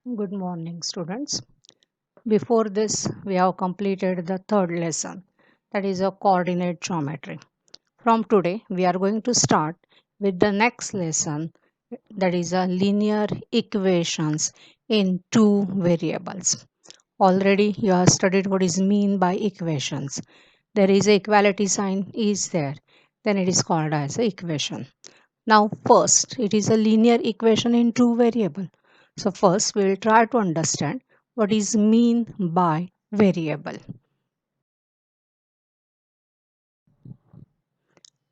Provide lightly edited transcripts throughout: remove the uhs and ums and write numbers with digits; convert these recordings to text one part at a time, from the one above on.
Good morning, students. Before this, we have completed the third lesson, that is a coordinate geometry. From today, we are going to start with the next lesson, that is a linear equations in two variables. Already, you have studied what is mean by equations. There is a equality sign is there, then it is called as a equation. Now, first, it is a linear equation in two variable. So, first, we will try to understand what is mean by variable.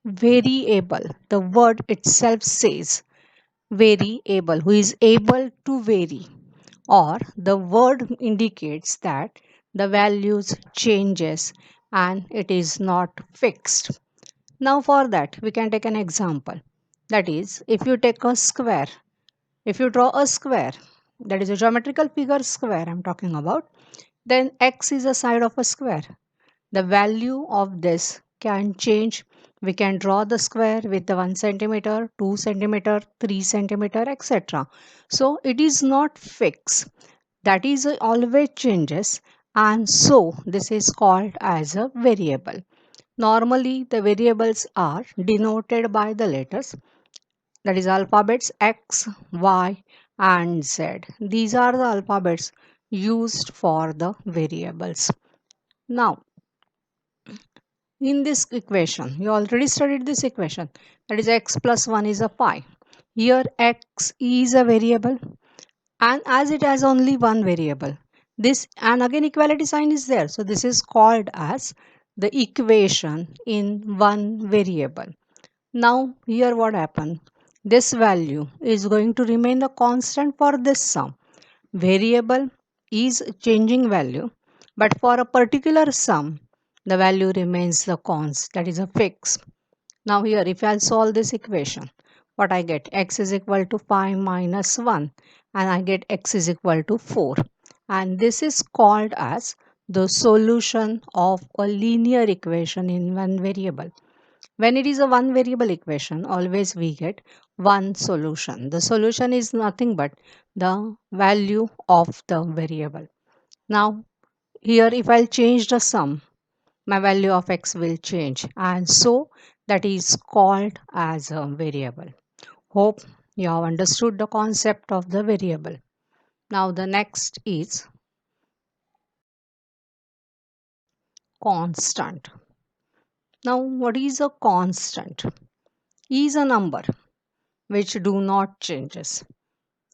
Variable, the word itself says variable, who is able to vary, or the word indicates that the values changes and it is not fixed. Now, for that, we can take an example. That is, if you take a square, if you draw a square, that is a geometrical figure square I'm talking about, then x is a side of a square. The value of this can change. We can draw the square with the 1 centimeter, 2 centimeter, 3 centimeter, etc. So it is not fixed. That is always changes, and so this is called as a variable. Normally the variables are denoted by the letters, that is alphabets X, Y, and Z. These are the alphabets used for the variables. Now, in this equation, you already studied this equation, that is x plus 1 is a pi. Here x is a variable, and as it has only one variable, this and again equality sign is there. So this is called as the equation in one variable. Now, here what happened? This value is going to remain the constant for this sum. Variable is changing value, but for a particular sum, the value remains the const, that is a fix. Now, here, if I'll solve this equation, what I get? X is equal to 5 minus 1, and I get x is equal to 4. And this is called as the solution of a linear equation in one variable. When it is a one variable equation, always we get one solution. The solution is nothing but the value of the variable. Now, here if I'll change the sum, my value of x will change, and so that is called as a variable. Hope you have understood the concept of the variable. Now, the next is constant. Now, what is a constant? Is a number which do not changes.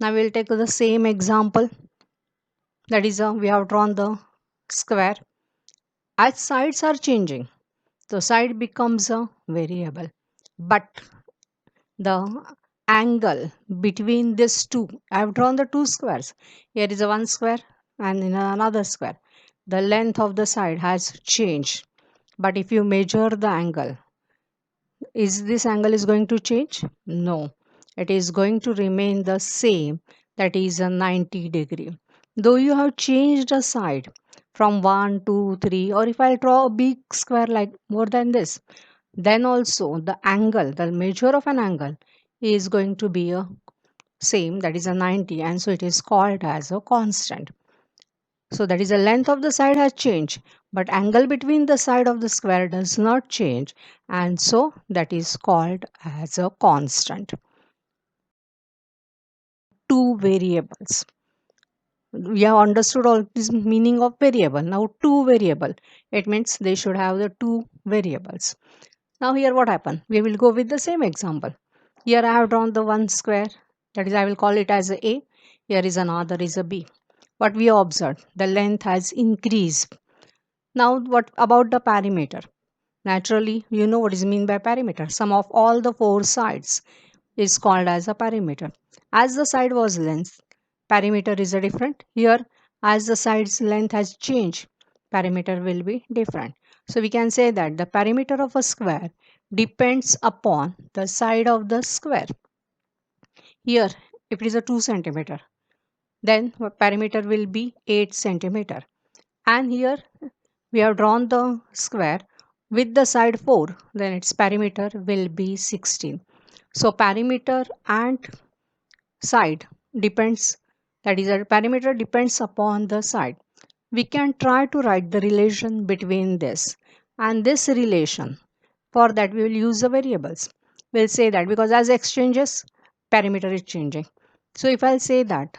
Now we'll take the same example, that is we have drawn the square. As sides are changing, the side becomes a variable, but the angle between these two, I have drawn the two squares. Here is a one square and in another square. The length of the side has changed, but if you measure the angle, is this angle is going to change? No, it is going to remain the same, that is a 90 degree. Though you have changed a side from 1 2 3, or if I draw a big square like more than this, then also the angle, the measure of an angle is going to be a same, that is a 90, and so it is called as a constant. So that is the length of the side has changed, but angle between the side of the square does not change, and so that is called as a constant. Two variables. We have understood all this meaning of variable. Now two variable, it means they should have the two variables. Now here what happened? We will go with the same example. Here I have drawn the one square, that is I will call it as a A. Here is another is a B. What we observed, the length has increased. Now, what about the perimeter? Naturally, you know what is mean by perimeter. Sum of all the four sides is called as a perimeter. As the side was length, perimeter is a different. Here, as the side's length has changed, perimeter will be different. So we can say that the perimeter of a square depends upon the side of the square. Here, if it is a 2 centimeter, then perimeter will be 8 centimeter. And here we have drawn the square with the side 4, then its perimeter will be 16. So perimeter and side depends that is, a parameter depends upon the side. We can try to write the relation between this and this relation. For that, we will use the variables. We'll say that because as x changes, parameter is changing. So if I'll say that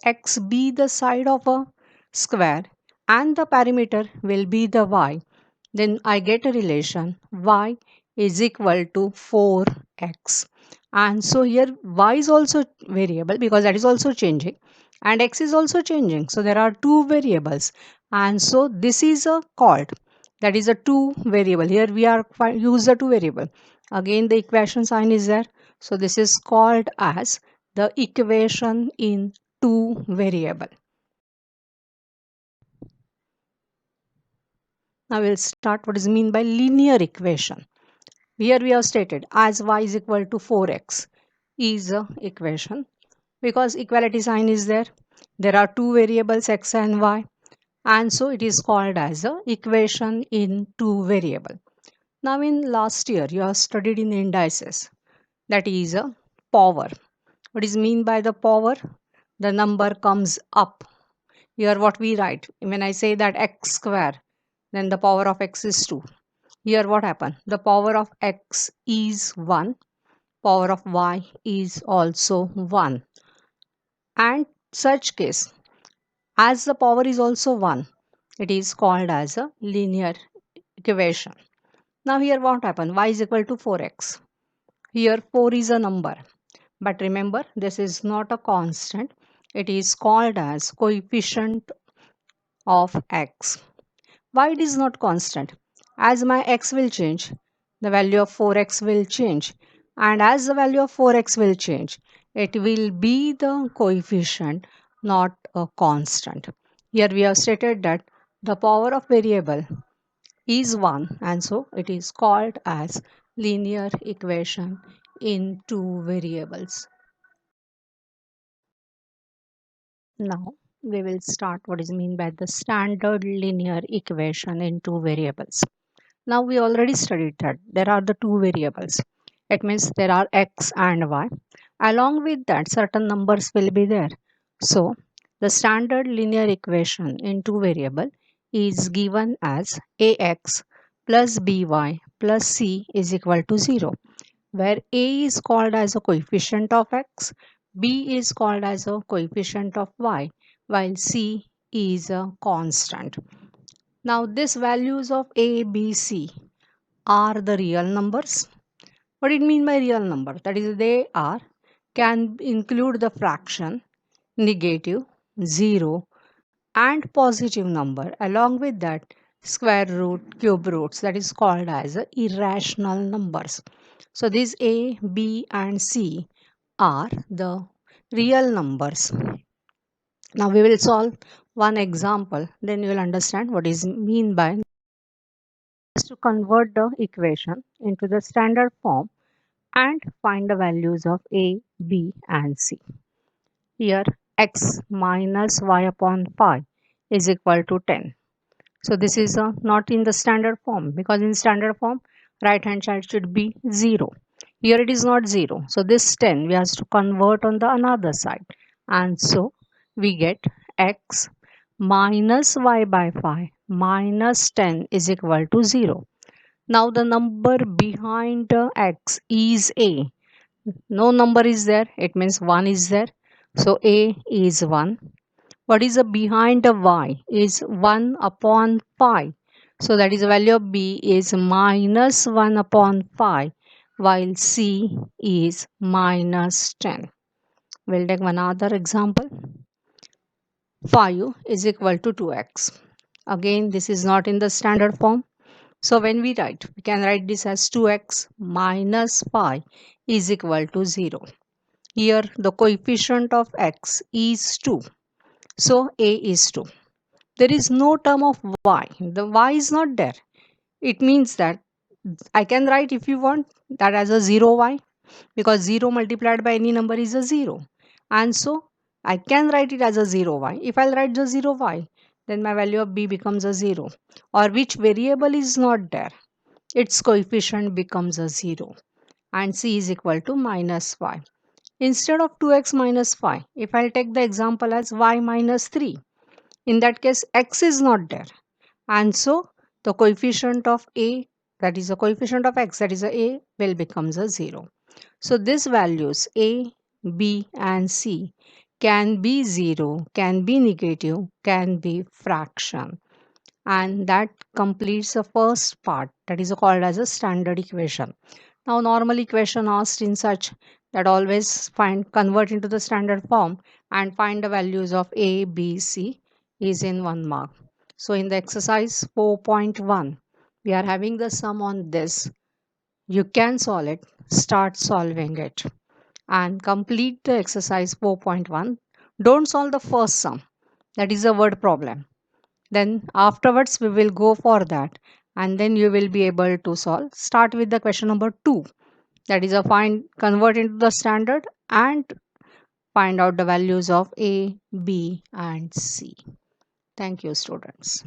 x be the side of a square and the parameter will be the y, then I get a relation y is equal to 4x. And so here y is also variable because that is also changing and x is also changing. So there are two variables, and so this is a called, that is a two variable. Here we are use the two variable. Again the equation sign is there. So this is called as the equation in two variable. Now we'll start what is mean by linear equation. Here we have stated as y is equal to 4x is a equation because equality sign is there. There are two variables x and y, and so it is called as a equation in two variable. Now in last year you have studied in indices, that is a power. What is mean by the power? The number comes up. Here what we write, when I say that x square, then the power of x is 2. Here what happened? The power of x is 1, power of y is also 1. And such case, as the power is also 1, it is called as a linear equation. Now here what happened? Y is equal to 4x. Here 4 is a number. But remember, this is not a constant. It is called as coefficient of x. Why it is not constant? As my x will change, the value of 4x will change. And as the value of 4x will change, it will be the coefficient, not a constant. Here we have stated that the power of variable is 1, and so it is called as linear equation in two variables. Now we will start what is mean by the standard linear equation in two variables. Now we already studied that there are the two variables. It means there are x and y. Along with that, certain numbers will be there. So the standard linear equation in two variable is given as ax plus by plus c is equal to 0, where a is called as a coefficient of x, b is called as a coefficient of y, while c is a constant. Now these values of a, b, c are the real numbers. What it mean by real number? That is, they are can include the fraction, negative, 0, and positive number. Along with that, square root, cube roots, that is called as irrational numbers. So these a, b, and c are the real numbers. Now we will solve one example. Then you will understand what is mean by to convert the equation into the standard form and find the values of a, b, and c. Here x minus y upon 5 is equal to 10. So this is not in the standard form, because in standard form right hand side should be 0. Here it is not 0. So this 10 we have to convert on the another side, and so we get x minus y by 5 minus 10 is equal to 0. Now the number behind x is a. No number is there, it means 1 is there. So a is 1. What is the behind the y is 1 upon 5. So that is the value of b is minus 1 upon 5, while c is minus 10. We'll take one other example. 5 is equal to 2x. Again, this is not in the standard form. So when we can write this as 2x minus 5 is equal to 0. Here the coefficient of x is 2. So a is 2. There is no term of y. The y is not there. It means that I can write, if you want, that as a 0y, because 0 multiplied by any number is a 0. And so I can write it as a 0y. If I'll write the 0y, then my value of b becomes a 0. Or which variable is not there, its coefficient becomes a 0. And c is equal to minus y. Instead of 2x minus 5, if I'll take the example as y minus 3, in that case x is not there, and so the coefficient of a, that is the coefficient of x, that is a, will becomes a 0. So these values a, b and c can be 0, can be negative, can be fraction, and that completes the first part, that is called as a standard equation. Now normal equation asked in such, that always find, convert into the standard form and find the values of a, b, c is in 1 mark. So in the exercise 4.1 we are having the sum on this. You can solve it, start solving it and complete the exercise 4.1. Don't solve the first sum, that is a word problem. Then afterwards we will go for that, and then you will be able to solve. Start with the question number 2, that is a find, convert into the standard and find out the values of a, b and c. Thank you, students.